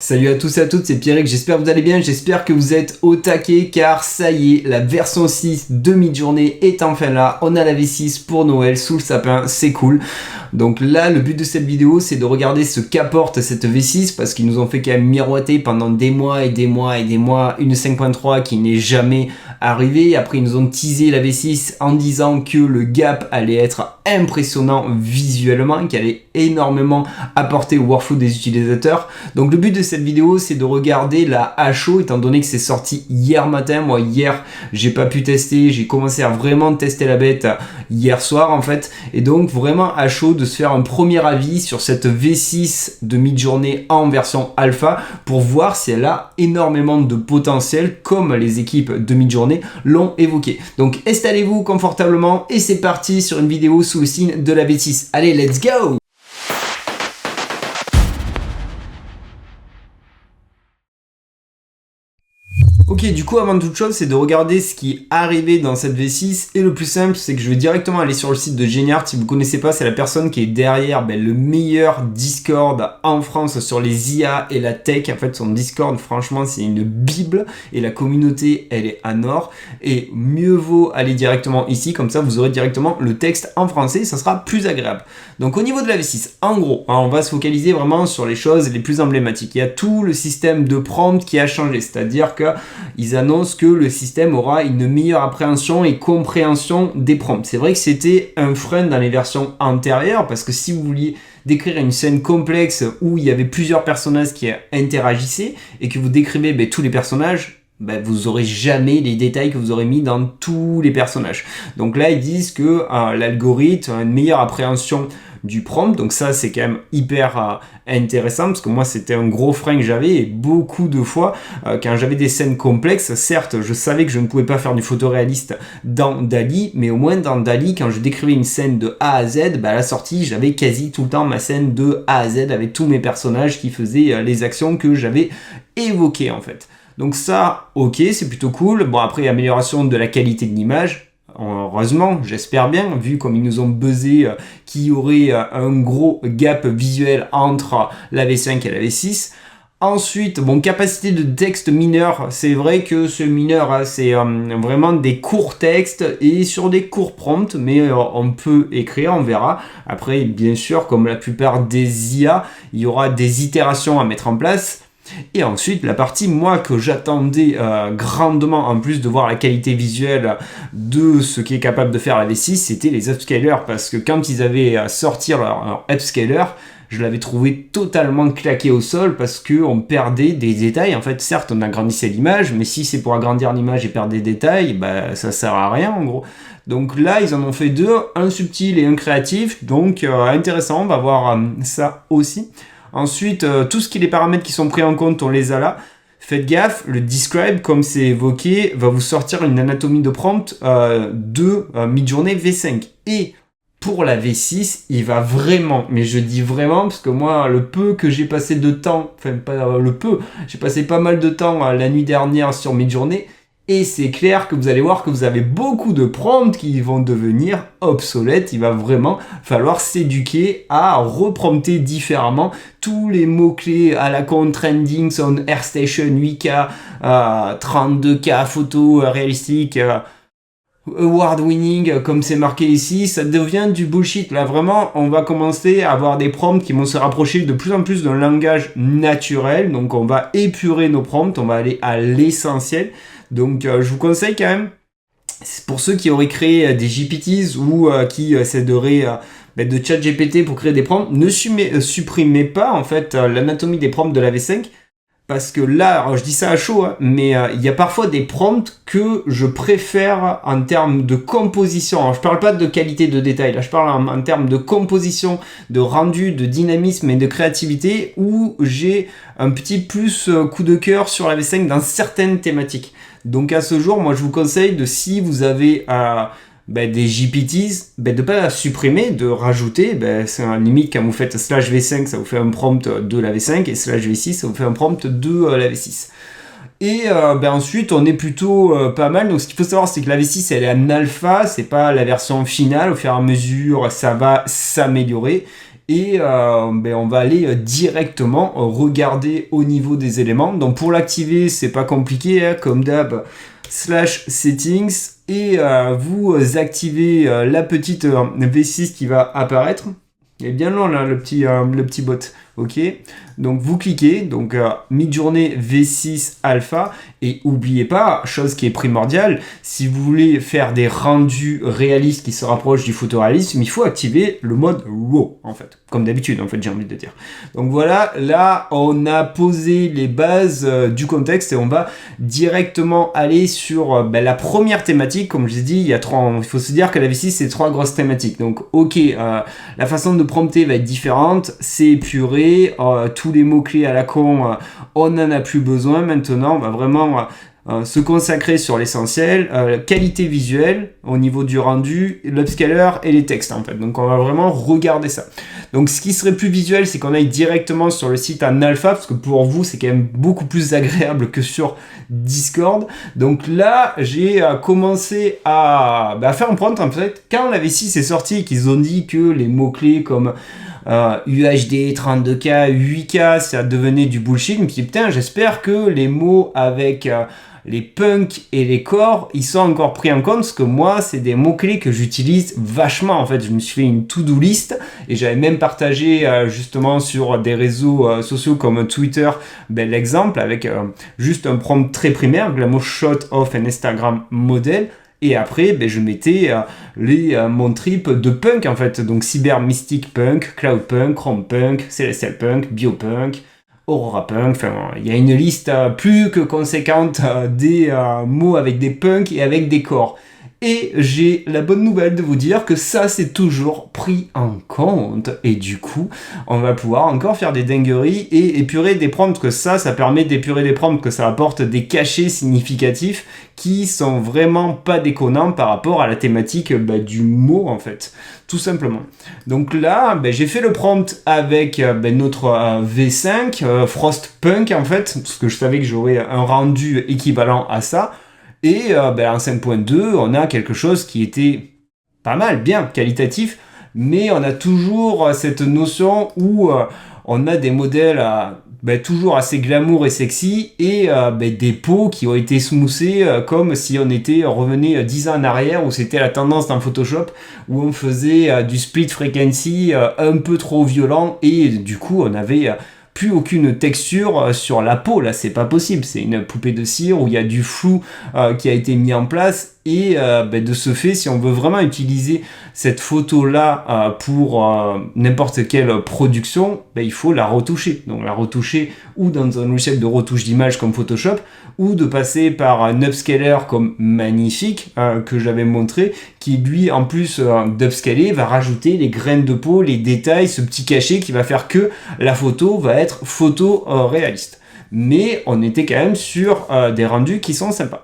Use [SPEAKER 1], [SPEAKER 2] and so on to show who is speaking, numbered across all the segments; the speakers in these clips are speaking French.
[SPEAKER 1] Salut à tous et à toutes, c'est Pierrick, j'espère que vous allez bien, j'espère que vous êtes au taquet car ça y est, la version 6 de Midjourney est enfin là, on a la V6 pour Noël sous le sapin, c'est cool. Donc là, le but de cette vidéo, c'est de regarder ce qu'apporte cette V6 parce qu'ils nous ont fait quand même miroiter pendant des mois et des mois et des mois une 5.3 qui n'est jamais arrivée. Après, ils nous ont teasé la V6 en disant que le gap allait être impressionnant visuellement, qu'il allait énormément apporter au workflow des utilisateurs. Donc le but de cette vidéo, c'est de regarder la à chaud, étant donné que c'est sorti hier matin. Moi, hier, j'ai pas pu tester, j'ai commencé à vraiment tester la bête hier soir en fait, et donc vraiment à chaud de se faire un premier avis sur cette V6 de Midjourney en version alpha pour voir si elle a énormément de potentiel comme les équipes de Midjourney l'ont évoqué. Donc installez-vous confortablement et c'est parti sur une vidéo sous le signe de la V6. Allez, let's go! Ok, du coup, avant toute chose, c'est de regarder ce qui est arrivé dans cette V6. Et le plus simple, c'est que je vais directement aller sur le site de Geniart. Si vous ne connaissez pas, c'est la personne qui est derrière le meilleur Discord en France sur les IA et la tech. En fait, son Discord, franchement, c'est une bible. Et la communauté, elle est en or. Et mieux vaut aller directement ici. Comme ça, vous aurez directement le texte en français. Ça sera plus agréable. Donc, au niveau de la V6, en gros, on va se focaliser vraiment sur les choses les plus emblématiques. Il y a tout le système de prompt qui a changé. C'est-à-dire que ils annoncent que le système aura une meilleure appréhension et compréhension des prompts. C'est vrai que c'était un frein dans les versions antérieures parce que si vous vouliez décrire une scène complexe où il y avait plusieurs personnages qui interagissaient et que vous décrivez tous les personnages, vous n'aurez jamais les détails que vous aurez mis dans tous les personnages. Donc là, ils disent que l'algorithme a une meilleure appréhension du prompt, donc ça c'est quand même hyper intéressant parce que moi c'était un gros frein que j'avais et beaucoup de fois quand j'avais des scènes complexes, certes je savais que je ne pouvais pas faire du photoréaliste dans DALL-E, mais au moins dans DALL-E quand je décrivais une scène de A à Z, à la sortie j'avais quasi tout le temps ma scène de A à Z avec tous mes personnages qui faisaient les actions que j'avais évoquées en fait. Donc ça, ok, c'est plutôt cool. Bon, après, amélioration de la qualité de l'image. Heureusement, j'espère bien, vu comme ils nous ont buzzé qu'il y aurait un gros gap visuel entre la V5 et la V6. Ensuite, capacité de texte mineur. C'est vrai que ce mineur, c'est vraiment des courts textes et sur des courts prompts, mais on peut écrire, on verra. Après, bien sûr, comme la plupart des IA, il y aura des itérations à mettre en place. Et ensuite, la partie, moi, que j'attendais grandement, en plus de voir la qualité visuelle de ce qui est capable de faire la V6, c'était les upscalers. Parce que quand ils avaient sorti leur upscaler, je l'avais trouvé totalement claqué au sol parce qu'on perdait des détails. En fait, certes, on agrandissait l'image, mais si c'est pour agrandir l'image et perdre des détails, ça sert à rien, en gros. Donc là, ils en ont fait deux, un subtil et un créatif. Donc, intéressant, on va voir ça aussi. Ensuite, tout ce qui est les paramètres qui sont pris en compte, on les a là. Faites gaffe, le describe, comme c'est évoqué, va vous sortir une anatomie de prompt de Midjourney V5. Et pour la V6, il va vraiment, mais je dis vraiment, parce que moi, le peu que j'ai passé de temps, j'ai passé pas mal de temps la nuit dernière sur Midjourney, et c'est clair que vous allez voir que vous avez beaucoup de prompts qui vont devenir obsolètes. Il va vraiment falloir s'éduquer à reprompter différemment tous les mots-clés à la con trending, on AirStation 8K, 32K photo réalistique, award winning, comme c'est marqué ici, ça devient du bullshit. Là, vraiment, on va commencer à avoir des prompts qui vont se rapprocher de plus en plus d'un langage naturel. Donc, on va épurer nos prompts, on va aller à l'essentiel. Donc, je vous conseille quand même, pour ceux qui auraient créé des GPTs ou qui essaieraient de chat GPT pour créer des prompts, ne supprimez pas en fait l'anatomie des prompts de la V5. Parce que là, alors je dis ça à chaud, mais il y a parfois des prompts que je préfère en termes de composition. Alors, je parle pas de qualité de détail, là je parle en termes de composition, de rendu, de dynamisme et de créativité, où j'ai un petit plus coup de cœur sur la V5 dans certaines thématiques. Donc à ce jour, moi je vous conseille si vous avez des GPTs, de pas la supprimer, de rajouter, c'est un limite quand vous faites /V5, ça vous fait un prompt de la V5, et /V6, ça vous fait un prompt de la V6. Et ensuite, on est plutôt pas mal. Donc ce qu'il faut savoir, c'est que la V6, elle est en alpha, c'est pas la version finale. Au fur et à mesure, ça va s'améliorer. et on va aller directement regarder au niveau des éléments. Donc pour l'activer, c'est pas compliqué, hein, comme d'hab, /settings, et vous activez la petite V6 qui va apparaître. Il est bien long là, le petit bot. Ok, donc vous cliquez, donc Midjourney V6 Alpha, et oubliez pas, chose qui est primordiale, si vous voulez faire des rendus réalistes qui se rapprochent du photoréalisme, il faut activer le mode RAW, en fait, comme d'habitude, en fait, j'ai envie de dire. Donc voilà, là, on a posé les bases du contexte, et on va directement aller sur la première thématique. Comme je l'ai dit, il faut se dire que la V6, c'est 3 grosses thématiques. Donc ok, la façon de prompter va être différente, c'est épuré, tous les mots-clés à la con, on n'en a plus besoin maintenant, on va vraiment se consacrer sur l'essentiel, qualité visuelle au niveau du rendu, l'upscaler et les textes en fait. Donc on va vraiment regarder ça. Donc ce qui serait plus visuel, c'est qu'on aille directement sur le site en alpha, parce que pour vous c'est quand même beaucoup plus agréable que sur Discord. Donc là j'ai commencé à faire un prompt en fait. Quand la V6 est sortie, qu'ils ont dit que les mots-clés comme UHD, 32K, 8K, ça devenait du bullshit. Je me suis dit, putain, j'espère que les mots avec les punks et les corps, ils sont encore pris en compte, parce que moi, c'est des mots-clés que j'utilise vachement. En fait, je me suis fait une to-do list, et j'avais même partagé justement sur des réseaux sociaux comme Twitter, l'exemple avec juste un prompt très primaire, glamour shot of an Instagram model. Et après, je mettais mon trip de punk en fait. Donc cyber mystic punk, cloud punk, chrome punk, celestial punk, biopunk, aurora punk. Enfin, il y a une liste plus que conséquente des mots avec des punks et avec des corps. Et j'ai la bonne nouvelle de vous dire que ça c'est toujours pris en compte, et du coup on va pouvoir encore faire des dingueries et épurer des prompts, que ça permet d'épurer des prompts, que ça apporte des cachets significatifs qui sont vraiment pas déconnants par rapport à la thématique du mot en fait, tout simplement. Donc là j'ai fait le prompt avec notre V5 Frostpunk en fait, parce que je savais que j'aurais un rendu équivalent à ça. Et en 5.2, on a quelque chose qui était pas mal, bien, qualitatif, mais on a toujours cette notion où on a des modèles toujours assez glamour et sexy, et des peaux qui ont été smoothées comme si on était revenu 10 ans en arrière, où c'était la tendance dans Photoshop, où on faisait du split frequency un peu trop violent, et du coup on avait plus aucune texture sur la peau. Là c'est pas possible, c'est une poupée de cire où il y a du flou qui a été mis en place, et de ce fait, si on veut vraiment utiliser cette photo là pour n'importe quelle production, il faut la retoucher. Donc la retoucher ou dans un logiciel de retouche d'image comme Photoshop, ou de passer par un upscaler comme Magnifique que j'avais montré, qui lui en plus d'upscaler va rajouter les graines de peau, les détails, ce petit cachet qui va faire que la photo va être photo réaliste. Mais on était quand même sur des rendus qui sont sympas.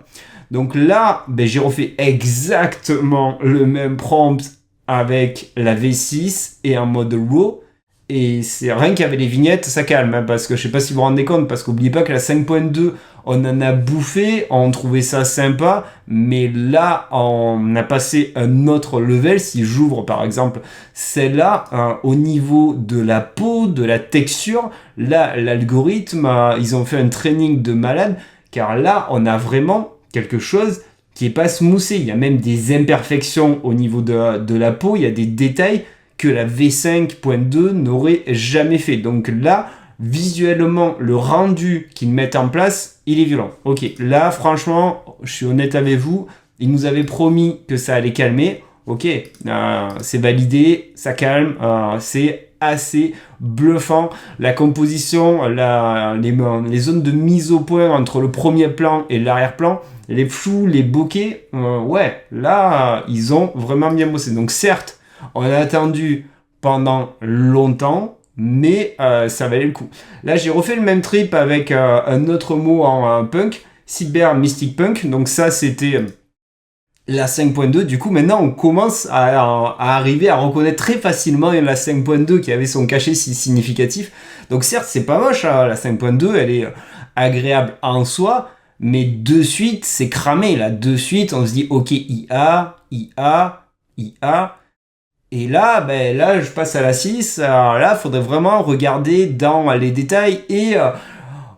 [SPEAKER 1] Donc là, j'ai refait exactement le même prompt avec la V6 et en mode RAW. Et c'est rien qu'avec les vignettes, ça calme, hein, parce que je sais pas si vous vous rendez compte, parce qu'oubliez pas que la 5.2, on en a bouffé, on trouvait ça sympa, mais là, on a passé un autre level. Si j'ouvre par exemple celle-là, au niveau de la peau, de la texture, là, l'algorithme, ils ont fait un training de malade, car là, on a vraiment quelque chose qui est pas smoothé. Il y a même des imperfections au niveau de la peau, il y a des détails que la V5.2 n'aurait jamais fait. Donc là, visuellement, le rendu qu'ils mettent en place, il est violent. Ok, là, franchement, je suis honnête avec vous, ils nous avaient promis que ça allait calmer. Ok, c'est validé, ça calme, c'est assez bluffant. La composition, les zones de mise au point entre le premier plan et l'arrière-plan, les flous, les bokeh, ouais, là, ils ont vraiment bien bossé. Donc certes, on a attendu pendant longtemps, mais ça valait le coup. Là, j'ai refait le même trip avec un autre mot en punk, cyber mystic punk. Donc ça, c'était la 5.2. Du coup, maintenant, on commence à arriver à reconnaître très facilement la 5.2 qui avait son cachet si significatif. Donc certes, c'est pas moche, hein, la 5.2, elle est agréable en soi, mais de suite, c'est cramé. Là, de suite, on se dit, ok, IA. Et là, là, je passe à la 6. Alors là, il faudrait vraiment regarder dans les détails. Et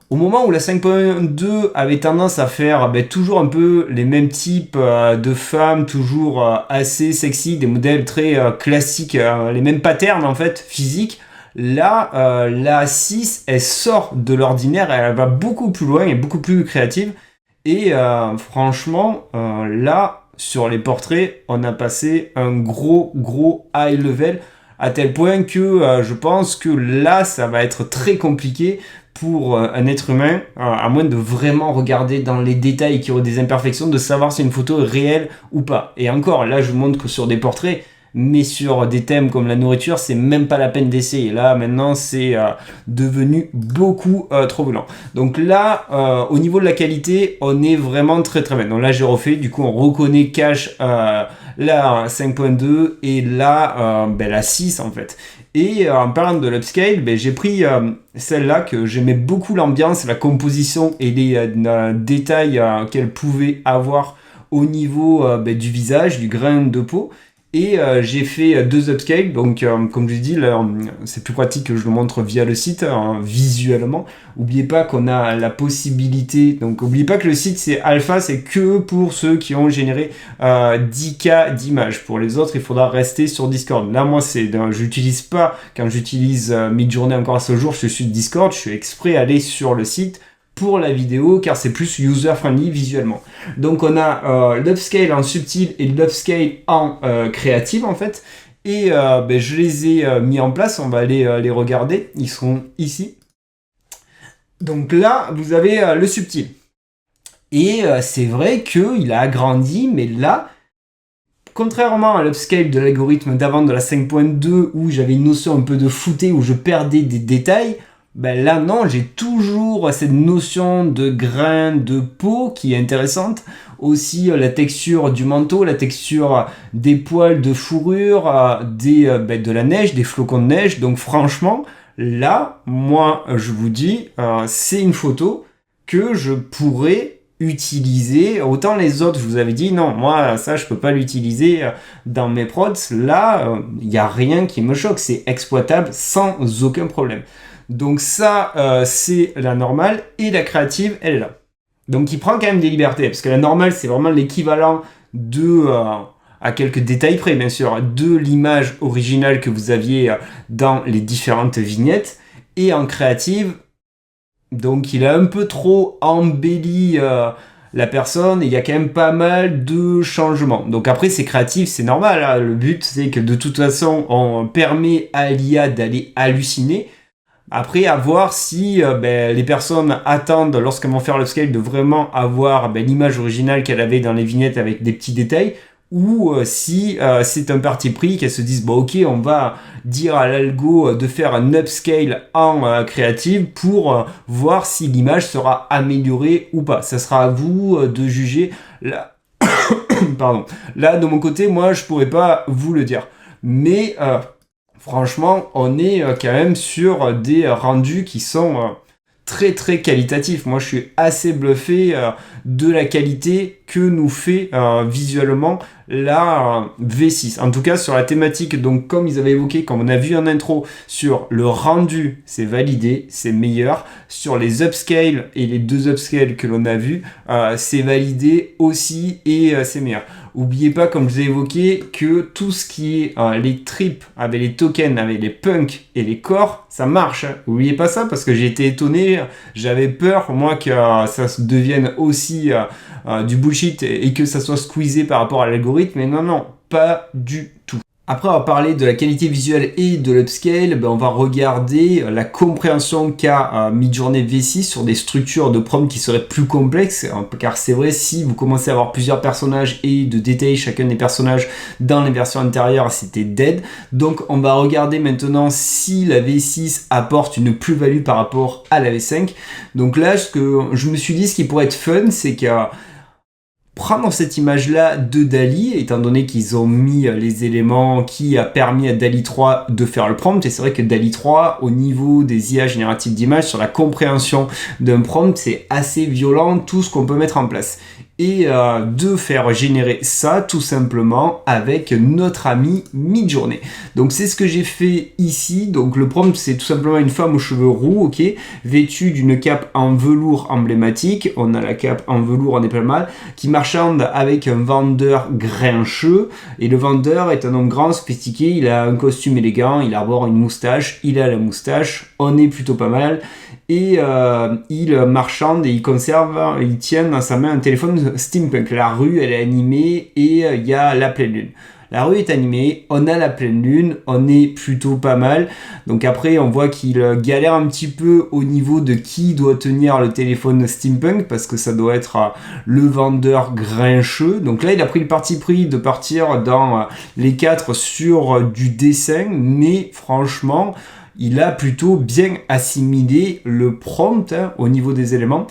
[SPEAKER 1] au moment où la 5.2 avait tendance à faire toujours un peu les mêmes types de femmes, toujours assez sexy, des modèles très classiques, les mêmes patterns en fait, physiques, là, la 6, elle sort de l'ordinaire, elle va beaucoup plus loin et beaucoup plus créative. Et franchement, là, sur les portraits, on a passé un gros high level, à tel point que je pense que là, ça va être très compliqué pour un être humain, à moins de vraiment regarder dans les détails qui ont des imperfections, de savoir si une photo est réelle ou pas. Et encore, là, je vous montre que sur des portraits, mais sur des thèmes comme la nourriture, c'est même pas la peine d'essayer. Là, maintenant, c'est devenu beaucoup trop violent. Donc là, au niveau de la qualité, on est vraiment très bien. Donc là, j'ai refait, du coup, on reconnaît cache la 5.2 et là, la 6 en fait. Et en parlant de l'upscale, j'ai pris celle-là que j'aimais beaucoup l'ambiance, la composition et les détails qu'elle pouvait avoir au niveau du visage, du grain de peau. Et j'ai fait 2 upscales, donc comme je dis, là, c'est plus pratique que je le montre via le site, visuellement. N'oubliez pas qu'on a la possibilité, donc n'oubliez pas que le site c'est alpha, c'est que pour ceux qui ont généré 10K d'images. Pour les autres, il faudra rester sur Discord. Là, moi, j'utilise pas, quand j'utilise Midjourney encore à ce jour, je suis sur Discord, je suis exprès allé sur le site pour la vidéo, car c'est plus user-friendly visuellement. Donc on a l'upscale en subtil et l'upscale en créative en fait. Et je les ai mis en place, on va aller les regarder, ils seront ici. Donc là, vous avez le subtil. Et c'est vrai qu'il a agrandi, mais là, contrairement à l'upscale de l'algorithme d'avant de la 5.2 où j'avais une notion un peu de flouté, où je perdais des détails, là non, j'ai toujours cette notion de grain de peau qui est intéressante. Aussi la texture du manteau, la texture des poils de fourrure, de la neige, des flocons de neige. Donc franchement, là, moi je vous dis, c'est une photo que je pourrais utiliser. Autant les autres, je vous avais dit, non, moi ça je peux pas l'utiliser dans mes prods. Là, il n'y a rien qui me choque, c'est exploitable sans aucun problème. Donc ça, c'est la normale, et la créative, elle est là. Donc il prend quand même des libertés, parce que la normale, c'est vraiment l'équivalent de, à quelques détails près, bien sûr, de l'image originale que vous aviez dans les différentes vignettes. Et en créative, donc il a un peu trop embelli la personne, et il y a quand même pas mal de changements. Donc après, c'est créatif, c'est normal, hein. Le but, c'est que de toute façon, on permet à l'IA d'aller halluciner. Après, à voir si les personnes attendent, lorsqu'elles vont faire l'upscale, de vraiment avoir l'image originale qu'elle avait dans les vignettes avec des petits détails, ou si c'est un parti pris, qu'elles se disent ok, on va dire à l'algo de faire un upscale en créative pour voir si l'image sera améliorée ou pas. Ça sera à vous de juger. Là, pardon. Là, de mon côté, moi, je pourrais pas vous le dire. Mais franchement, on est quand même sur des rendus qui sont très qualitatifs. Moi, je suis assez bluffé de la qualité que nous fait visuellement la V6. En tout cas, sur la thématique, donc comme ils avaient évoqué, comme on a vu en intro, sur le rendu, c'est validé, c'est meilleur. Sur les upscales et les 2 upscales que l'on a vus, c'est validé aussi et c'est meilleur. N'oubliez pas, comme je vous ai évoqué, que tout ce qui est les tripes avec les tokens, avec les punks et les corps, ça marche. N'oubliez pas ça, parce que j'ai été étonné. J'avais peur, moi, que ça devienne aussi du bullshit et que ça soit squeezé par rapport à l'algorithme. Mais non, pas du tout. Après avoir parlé de la qualité visuelle et de l'upscale, on va regarder la compréhension qu'a Midjourney V6 sur des structures de prompt qui seraient plus complexes, car c'est vrai, si vous commencez à avoir plusieurs personnages et de détailler chacun des personnages dans les versions antérieures, c'était dead. Donc on va regarder maintenant si la V6 apporte une plus-value par rapport à la V5. Donc là, ce que je me suis dit, ce qui pourrait être fun, c'est que prendre cette image-là de DALL-E, étant donné qu'ils ont mis les éléments qui a permis à DALL-E 3 de faire le prompt, et c'est vrai que DALL-E 3, au niveau des IA génératives d'images, sur la compréhension d'un prompt, c'est assez violent tout ce qu'on peut mettre en place. et de faire générer ça tout simplement avec notre ami Midjourney. Donc c'est ce que j'ai fait ici. Donc le prompt c'est tout simplement une femme aux cheveux roux, ok, vêtue d'une cape en velours emblématique. On a la cape en velours, on est pas mal, qui marchande avec un vendeur grincheux. Et le vendeur est un homme grand, sophistiqué, il a un costume élégant, il arbore une moustache, il a la moustache, on est plutôt pas mal. Et il marchande et il conserve, il tient dans sa main un téléphone steampunk. La rue elle est animée et il y a la pleine lune. La rue est animée, on a la pleine lune, on est plutôt pas mal. Donc après on voit qu'il galère un petit peu au niveau de qui doit tenir le téléphone steampunk, parce que ça doit être le vendeur grincheux. Donc là il a pris le parti pris de partir dans les 4 sur du dessin, mais franchement il a plutôt bien assimilé le prompt au niveau des éléments.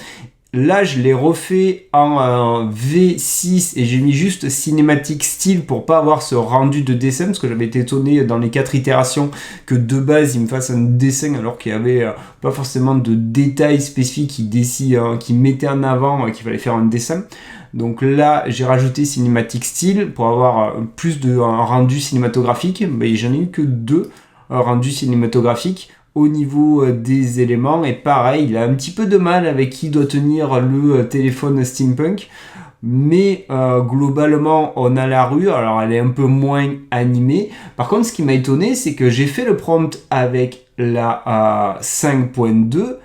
[SPEAKER 1] Là, je l'ai refait en V6 et j'ai mis juste Cinematic Style pour pas avoir ce rendu de dessin, parce que j'avais été étonné dans les 4 itérations que de base il me fasse un dessin alors qu'il y avait pas forcément de détails spécifiques qui mettaient en avant qu'il fallait faire un dessin. Donc là, j'ai rajouté Cinematic Style pour avoir plus de rendu cinématographique. Mais j'en ai eu que 2 rendus cinématographiques au niveau des éléments, et pareil, il a un petit peu de mal avec qui doit tenir le téléphone steampunk, mais globalement on a la rue, alors elle est un peu moins animée. Par contre ce qui m'a étonné, c'est que j'ai fait le prompt avec la 5.2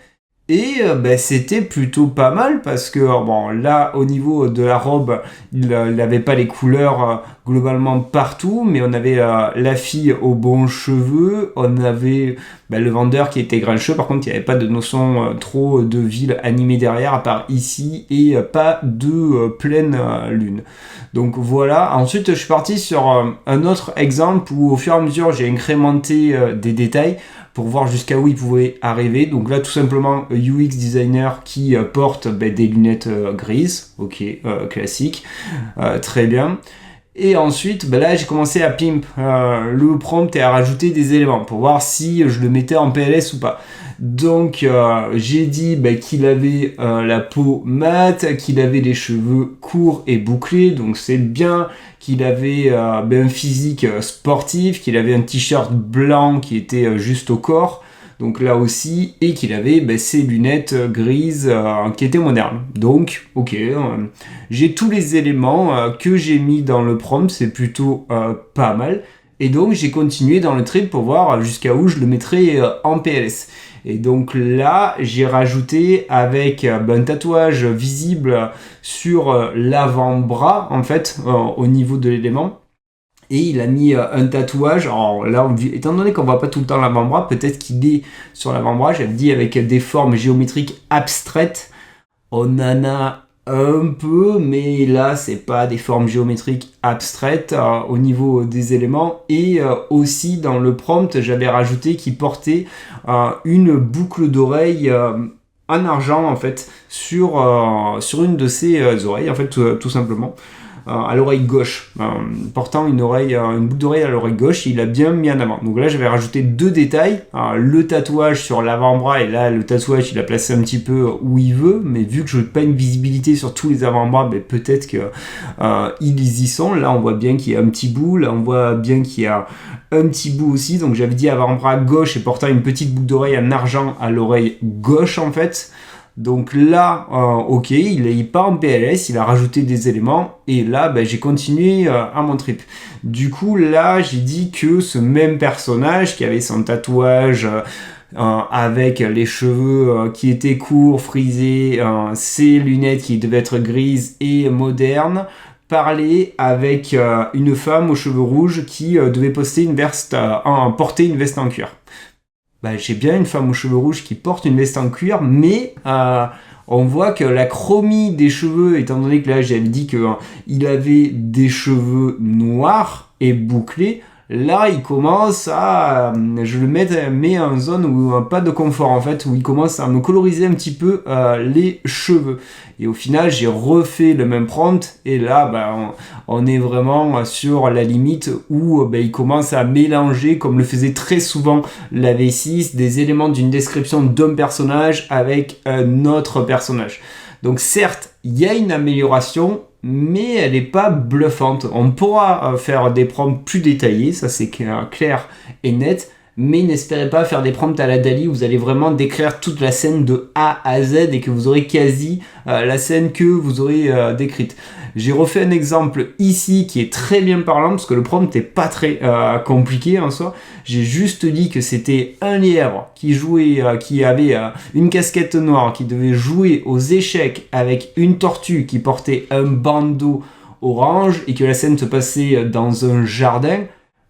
[SPEAKER 1] et c'était plutôt pas mal, parce que bon là au niveau de la robe il n'avait pas les couleurs globalement partout, mais on avait la fille aux bons cheveux, on avait le vendeur qui était grincheux. Par contre il n'y avait pas de notion trop de ville animée derrière, à part ici, et pas de pleine lune. Donc voilà, ensuite je suis parti sur un autre exemple où au fur et à mesure j'ai incrémenté des détails pour voir jusqu'à où il pouvait arriver. Donc là tout simplement UX designer qui porte des lunettes grises, ok, classique, très bien. Et ensuite là j'ai commencé à pimp le prompt et à rajouter des éléments pour voir si je le mettais en PLS ou pas. Donc j'ai dit qu'il avait la peau mate, qu'il avait les cheveux courts et bouclés, donc c'est bien, qu'il avait un physique sportif, qu'il avait un t-shirt blanc qui était juste au corps, donc là aussi, et qu'il avait ses lunettes grises qui étaient modernes. Donc ok, j'ai tous les éléments que j'ai mis dans le prompt, c'est plutôt pas mal. Et donc j'ai continué dans le trip pour voir jusqu'à où je le mettrais en PLS. Et donc là, j'ai rajouté avec un tatouage visible sur l'avant-bras, en fait, au niveau de l'élément. Et il a mis un tatouage. Alors là, étant donné qu'on voit pas tout le temps l'avant-bras, peut-être qu'il est sur l'avant-bras. J'avais dit avec des formes géométriques abstraites. On en a un peu, mais là c'est pas des formes géométriques abstraites au niveau des éléments. Et aussi dans le prompt j'avais rajouté qu'il portait une boucle d'oreille en argent en fait sur une de ses oreilles en fait tout simplement. À l'oreille gauche, portant une boucle d'oreille à l'oreille gauche, il a bien mis en avant. Donc là j'avais rajouté 2 détails, le tatouage sur l'avant-bras, et là le tatouage il a placé un petit peu où il veut, mais vu que je n'ai pas une visibilité sur tous les avant-bras, peut-être que ils y sont. Là on voit bien qu'il y a un petit bout, là on voit bien qu'il y a un petit bout aussi, donc j'avais dit avant-bras gauche et portant une petite boucle d'oreille en argent à l'oreille gauche en fait. Donc là, ok, il n'est pas en PLS, il a rajouté des éléments, et là, j'ai continué à mon trip. Du coup, là, j'ai dit que ce même personnage qui avait son tatouage avec les cheveux qui étaient courts, frisés, ses lunettes qui devaient être grises et modernes, parlait avec une femme aux cheveux rouges qui devait porter une veste en cuir. J'ai bien une femme aux cheveux rouges qui porte une veste en cuir, mais on voit que la chromie des cheveux, étant donné que là j'avais dit qu'il avait des cheveux noirs et bouclés, là il commence à, je le mets en zone où pas de confort en fait, où il commence à me coloriser un petit peu les cheveux. Et au final j'ai refait le même prompt, et là on est vraiment sur la limite où il commence à mélanger, comme le faisait très souvent la V6, des éléments d'une description d'un personnage avec un autre personnage. Donc certes, il y a une amélioration, mais elle n'est pas bluffante. On pourra faire des prompts plus détaillés, ça c'est clair et net, mais n'espérez pas faire des prompts à la DALL-E où vous allez vraiment décrire toute la scène de A à Z et que vous aurez quasi la scène que vous aurez décrite. J'ai refait un exemple ici qui est très bien parlant parce que le prompt n'est pas très compliqué en soi. J'ai juste dit que c'était un lièvre qui jouait, qui avait une casquette noire, qui devait jouer aux échecs avec une tortue qui portait un bandeau orange et que la scène se passait dans un jardin.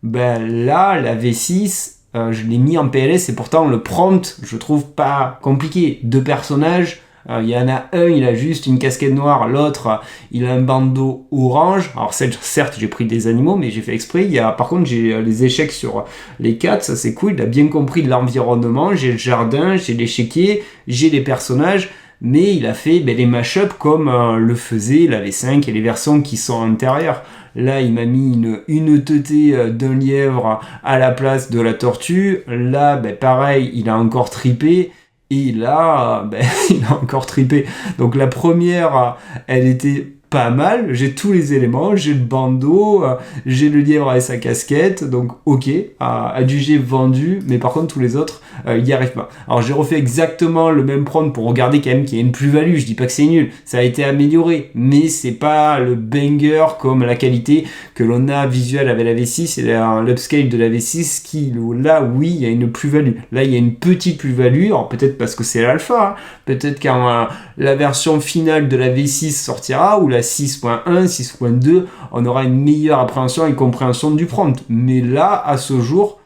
[SPEAKER 1] Ben là, la V6, je l'ai mis en PLS et pourtant le prompt, je trouve pas compliqué. Deux personnages. Il y en a un, il a juste une casquette noire, l'autre, il a un bandeau orange. Alors certes, j'ai pris des animaux, mais j'ai fait exprès. Par contre, j'ai les échecs sur les 4, ça c'est cool. Il a bien compris l'environnement. J'ai le jardin, j'ai l'échiquier, j'ai les personnages. Mais il a fait les mash-up comme le faisait la V5 et les versions qui sont intérieures. Là, il m'a mis une teutée d'un lièvre à la place de la tortue. Là, pareil, il a encore tripé. Et là, il a encore tripé. Donc la première, elle était pas mal. J'ai tous les éléments. J'ai le bandeau, j'ai le lièvre avec sa casquette. Donc ok, adjugé, vendu. Mais par contre, tous les autres, il n'y arrive pas. Alors j'ai refait exactement le même prompt pour regarder quand même qu'il y a une plus-value. Je dis pas que c'est nul. Ça a été amélioré. Mais c'est pas le banger comme la qualité que l'on a visuelle avec la V6 et l'upscale de la V6 qui, là, oui, il y a une plus-value. Là, il y a une petite plus-value. Alors peut-être parce que c'est l'alpha. Peut-être quand la version finale de la V6 sortira ou la 6.1, 6.2, on aura une meilleure appréhension et compréhension du prompt. Mais là, à ce jour,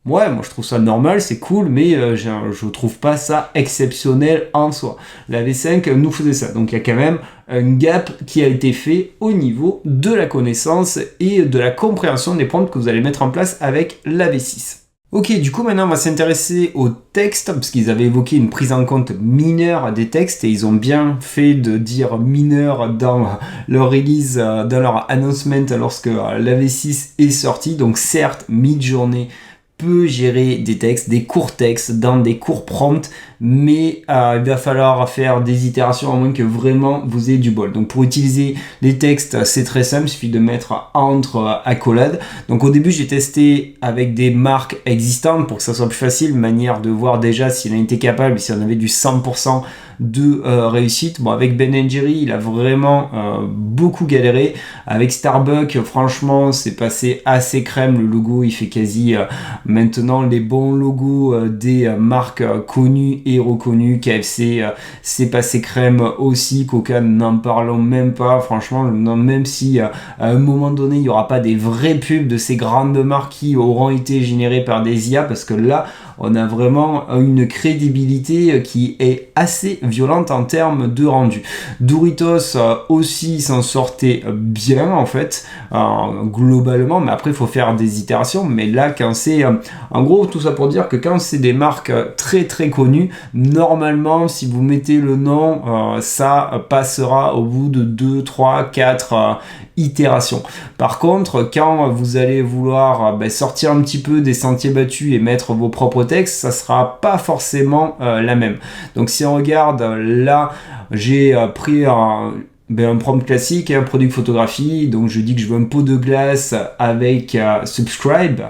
[SPEAKER 1] ouais, moi je trouve ça normal, c'est cool, mais je trouve pas ça exceptionnel en soi. La V5 nous faisait ça, donc il y a quand même un gap qui a été fait au niveau de la connaissance et de la compréhension des prompts que vous allez mettre en place avec la V6. Ok, du coup maintenant on va s'intéresser au texte, parce qu'ils avaient évoqué une prise en compte mineure des textes, et ils ont bien fait de dire mineur dans leur release, dans leur announcement lorsque la V6 est sortie. Donc certes, mid-journée peut gérer des textes, des courts textes dans des courts prompts, mais il va falloir faire des itérations à moins que vraiment vous ayez du bol. Donc pour utiliser les textes, c'est très simple, il suffit de mettre entre accolades. Donc au début, j'ai testé avec des marques existantes pour que ça soit plus facile, manière de voir déjà s'il en était capable, si on avait du 100% de réussite. Bon, avec Ben & Jerry, il a vraiment beaucoup galéré. Avec Starbucks, franchement, c'est passé assez crème. Le logo, il fait quasi maintenant les bons logos des marques connues et reconnues. KFC, c'est passé crème aussi. Coca, n'en parlons même pas. Franchement, même si à un moment donné, il n'y aura pas des vraies pubs de ces grandes marques qui auront été générées par des IA, parce que là, on a vraiment une crédibilité qui est assez violente en termes de rendu. Doritos aussi s'en sortait bien en fait, globalement, mais après il faut faire des itérations. Mais là, quand c'est en gros, tout ça pour dire que quand c'est des marques très très connues, normalement si vous mettez le nom, ça passera au bout de 2, 3, 4 itérations. Par contre, quand vous allez vouloir sortir un petit peu des sentiers battus et mettre vos propres textes, ça sera pas forcément la même. Donc si on regarde là, j'ai pris un prompt classique, un produit de photographie, donc je dis que je veux un pot de glace avec subscribe.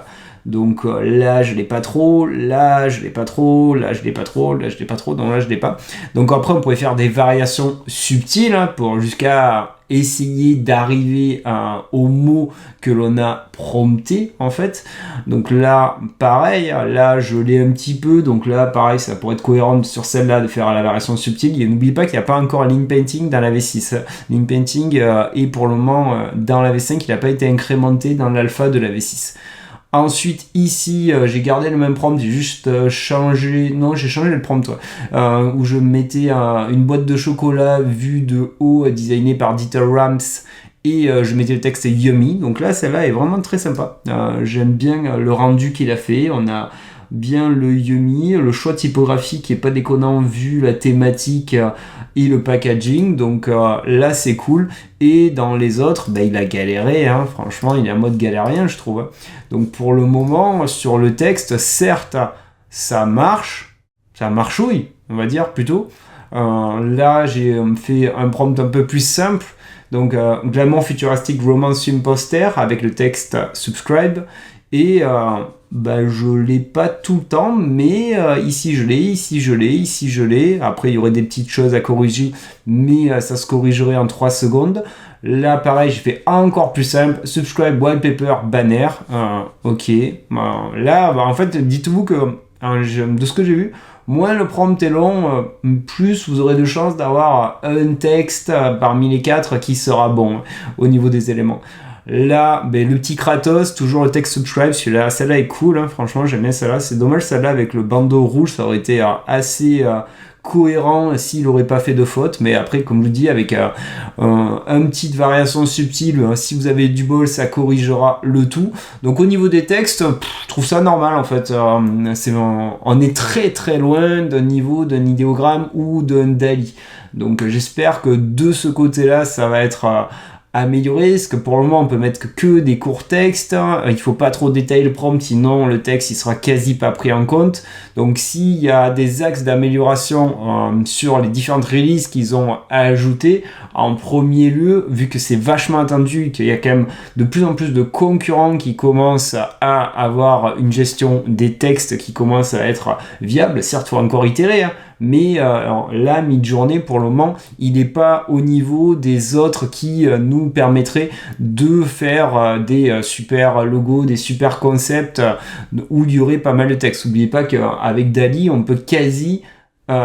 [SPEAKER 1] Donc là je l'ai pas trop, là je l'ai pas trop, là je l'ai pas trop, là je l'ai pas trop, donc là je l'ai pas. Donc après on pourrait faire des variations subtiles pour jusqu'à essayer d'arriver au mot que l'on a prompté en fait. Donc là pareil, là je l'ai un petit peu, donc là pareil, ça pourrait être cohérent sur celle-là de faire la variation subtile. Et n'oubliez pas qu'il n'y a pas encore Lean Painting dans la V6. Lean Painting est pour le moment dans la V5, il n'a pas été incrémenté dans l'alpha de la V6. Ensuite ici j'ai gardé le même prompt, j'ai juste changé le prompt où je mettais une boîte de chocolat vue de haut designée par Dieter Rams, et je mettais le texte Yummy. Donc là celle-là est vraiment très sympa, j'aime bien le rendu qu'il a fait. On a bien le Yummy, le choix typographique qui est pas déconnant vu la thématique et le packaging, donc là c'est cool. Et dans les autres, il a galéré, franchement il est en mode galérien je trouve. Donc pour le moment sur le texte, certes ça marchouille on va dire plutôt, Là, j'ai fait un prompt un peu plus simple. Donc, Glamour Futuristic Romance Imposter avec le texte Subscribe. Et je l'ai pas tout le temps, mais ici je l'ai, ici je l'ai, ici je l'ai. Après, il y aurait des petites choses à corriger, mais ça se corrigerait en 3 secondes. Là, pareil, j'ai fait encore plus simple. Subscribe, wallpaper, banner. Ok. Là, en fait, dites-vous que de ce que j'ai vu, moins le prompt est long, plus vous aurez de chances d'avoir un texte parmi les 4 qui sera bon au niveau des éléments. Là, le petit Kratos, toujours le texte subscribe, celle-là est cool, hein, franchement j'aime bien celle-là. C'est dommage celle-là avec le bandeau rouge, ça aurait été assez cohérent s'il n'aurait pas fait de faute. Mais après, comme je vous dis, avec une petite variation subtile, si vous avez du bol, ça corrigera le tout. Donc au niveau des textes, je trouve ça normal en fait. On est très très loin d'un niveau d'un idéogramme ou d'un DALL-E. Donc j'espère que de ce côté-là, ça va être améliorer, parce que pour le moment on peut mettre que des courts textes, il faut pas trop détailler le prompt, sinon le texte il sera quasi pas pris en compte. Donc s'il y a des axes d'amélioration sur les différentes releases qu'ils ont ajouté, en premier lieu, vu que c'est vachement attendu, qu'il y a quand même de plus en plus de concurrents qui commencent à avoir une gestion des textes qui commence à être viable, certes il faut encore itérer, hein, mais là, Midjourney, pour le moment, il n'est pas au niveau des autres qui nous permettraient de faire des super logos, des super concepts où il y aurait pas mal de texte. N'oubliez pas qu'avec DALL-E, on peut quasi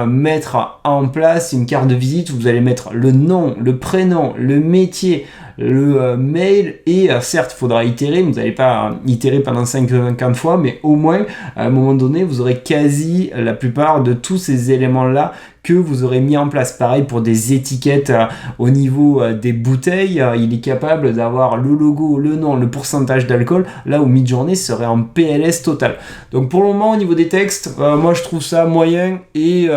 [SPEAKER 1] mettre en place une carte de visite où vous allez mettre le nom, le prénom, le métier, le mail, et certes il faudra itérer, vous n'allez pas itérer pendant 50 fois, mais au moins à un moment donné vous aurez quasi la plupart de tous ces éléments là que vous aurez mis en place. Pareil pour des étiquettes au niveau des bouteilles, il est capable d'avoir le logo, le nom, le pourcentage d'alcool, là où Midjourney serait en PLS total. Donc pour le moment au niveau des textes, moi je trouve ça moyen, et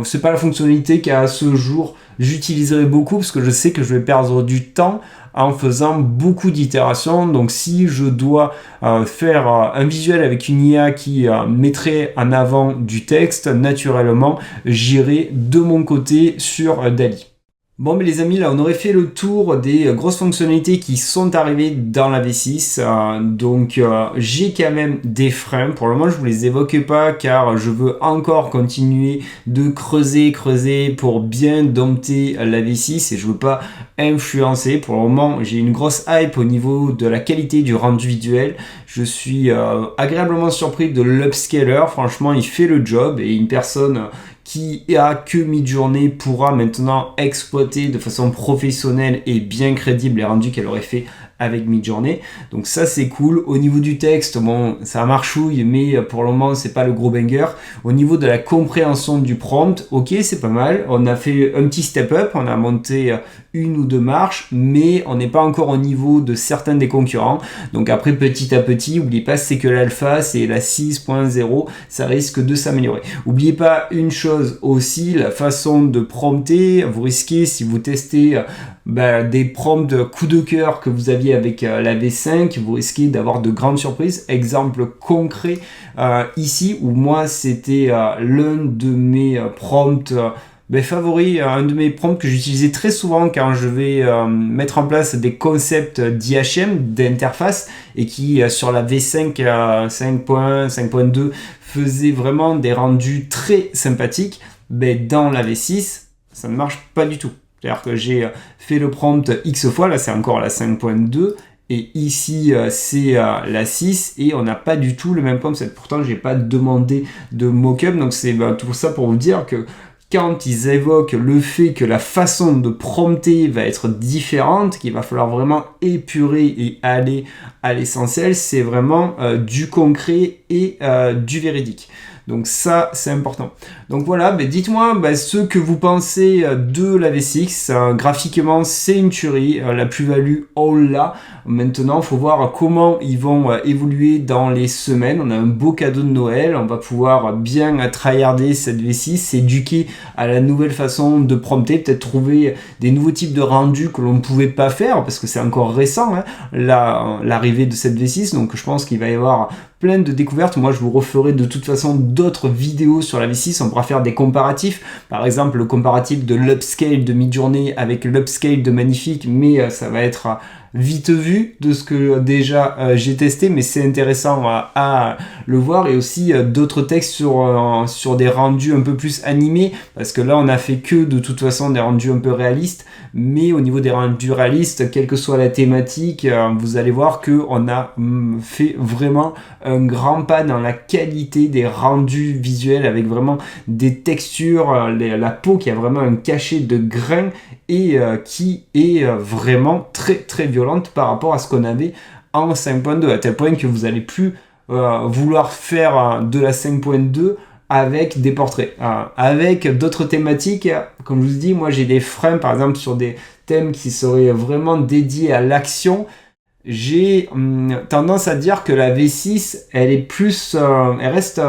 [SPEAKER 1] c'est pas la fonctionnalité qu'à ce jour j'utiliserai beaucoup, parce que je sais que je vais perdre du temps en faisant beaucoup d'itérations. Donc si je dois faire un visuel avec une IA qui mettrait en avant du texte, naturellement j'irai de mon côté sur DALL-E. Bon, mais les amis, là on aurait fait le tour des grosses fonctionnalités qui sont arrivées dans la V6, donc j'ai quand même des freins. Pour le moment je vous les évoque pas car je veux encore continuer de creuser pour bien dompter la V6 et je veux pas influencer. Pour le moment j'ai une grosse hype au niveau de la qualité du rendu visuel. Je suis agréablement surpris de l'upscaler, franchement il fait le job, et une personne qui a que Midjourney pourra maintenant exploiter de façon professionnelle et bien crédible les rendus qu'elle aurait fait avec Midjourney. Donc ça c'est cool. Au niveau du texte, bon ça marchouille, mais pour le moment c'est pas le gros banger. Au niveau de la compréhension du prompt, ok c'est pas mal. On a fait un petit step up, on a monté une ou deux marches, mais on n'est pas encore au niveau de certains des concurrents. Donc après petit à petit, n'oubliez pas c'est que l'alpha, c'est la 6.0, ça risque de s'améliorer. N'oubliez pas une chose aussi, la façon de prompter. Vous risquez, si vous testez des prompts coup de cœur que vous aviez avec la V5, vous risquez d'avoir de grandes surprises. Exemple concret ici, où moi c'était l'un de mes prompts favoris, un de mes prompts que j'utilisais très souvent quand je vais mettre en place des concepts d'IHM, d'interface, et qui sur la V5 5.2 faisait vraiment des rendus très sympathiques. Dans la V6, ça ne marche pas du tout. C'est-à-dire que j'ai fait le prompt X fois, là c'est encore la 5.2, et ici c'est la 6, et on n'a pas du tout le même prompt. Pourtant j'ai pas demandé de mock-up, donc c'est tout ça pour vous dire que quand ils évoquent le fait que la façon de prompter va être différente, qu'il va falloir vraiment épurer et aller à l'essentiel, c'est vraiment du concret et du véridique. Donc ça c'est important. Donc voilà, dites-moi ce que vous pensez de la V6. Graphiquement c'est une tuerie, la plus-value on l'a. Maintenant il faut voir comment ils vont évoluer dans les semaines. On a un beau cadeau de Noël, on va pouvoir bien tryharder cette V6, s'éduquer à la nouvelle façon de prompter, peut-être trouver des nouveaux types de rendus que l'on ne pouvait pas faire parce que c'est encore récent, hein, l'arrivée de cette V6. Donc je pense qu'il va y avoir plein de découvertes. Moi, je vous referai de toute façon d'autres vidéos sur la V6. On pourra faire des comparatifs. Par exemple, le comparatif de l'upscale de Midjourney avec l'upscale de Magnifique. Mais ça va être vite vu de ce que déjà j'ai testé. Mais c'est intéressant à le voir. Et aussi d'autres textes sur des rendus un peu plus animés. Parce que là, on a fait que de toute façon des rendus un peu réalistes. Mais au niveau des rendus réalistes, quelle que soit la thématique, vous allez voir qu'on a fait vraiment un grand pas dans la qualité des rendus visuels avec vraiment des textures, la peau qui a vraiment un cachet de grain et qui est vraiment très très violente par rapport à ce qu'on avait en 5.2, à tel point que vous n'allez plus vouloir faire de la 5.2 avec des portraits, avec d'autres thématiques. Comme je vous dis, moi j'ai des frames par exemple sur des thèmes qui seraient vraiment dédiés à l'action. J'ai tendance à dire que la V6 elle est plus elle reste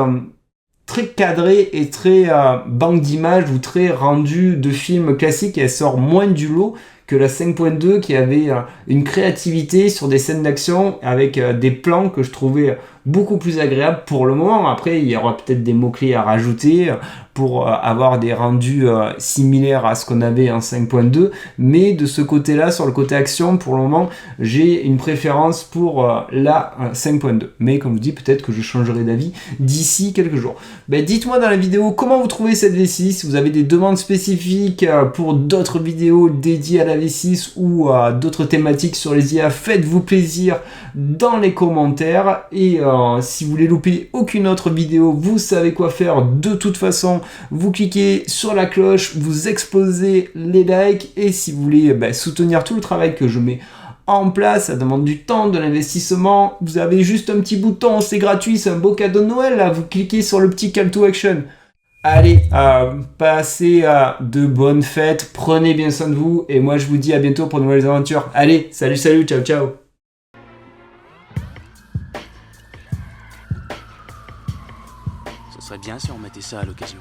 [SPEAKER 1] très cadrée et très banque d'images ou très rendue de films classiques, et elle sort moins du lot que la 5.2 qui avait une créativité sur des scènes d'action avec des plans que je trouvais beaucoup plus agréables pour le moment. Après, il y aura peut-être des mots-clés à rajouter pour avoir des rendus similaires à ce qu'on avait en 5.2, mais de ce côté-là, sur le côté action, pour le moment, j'ai une préférence pour la 5.2. Mais comme je vous dis, peut-être que je changerai d'avis d'ici quelques jours. Dites-moi dans la vidéo comment vous trouvez cette V6, si vous avez des demandes spécifiques pour d'autres vidéos dédiées à la V6 ou à d'autres thématiques sur les IA, faites-vous plaisir dans les commentaires. Et si vous voulez louper aucune autre vidéo, vous savez quoi faire de toute façon. Vous cliquez sur la cloche, vous explosez les likes, et si vous voulez soutenir tout le travail que je mets en place, ça demande du temps, de l'investissement, vous avez juste un petit bouton, c'est gratuit, c'est un beau cadeau de Noël, là. Vous cliquez sur le petit call to action. Allez, passez de bonnes fêtes, prenez bien soin de vous, et moi je vous dis à bientôt pour de nouvelles aventures. Allez, salut, ciao, ciao.
[SPEAKER 2] Ce serait bien si on mettait ça à l'occasion.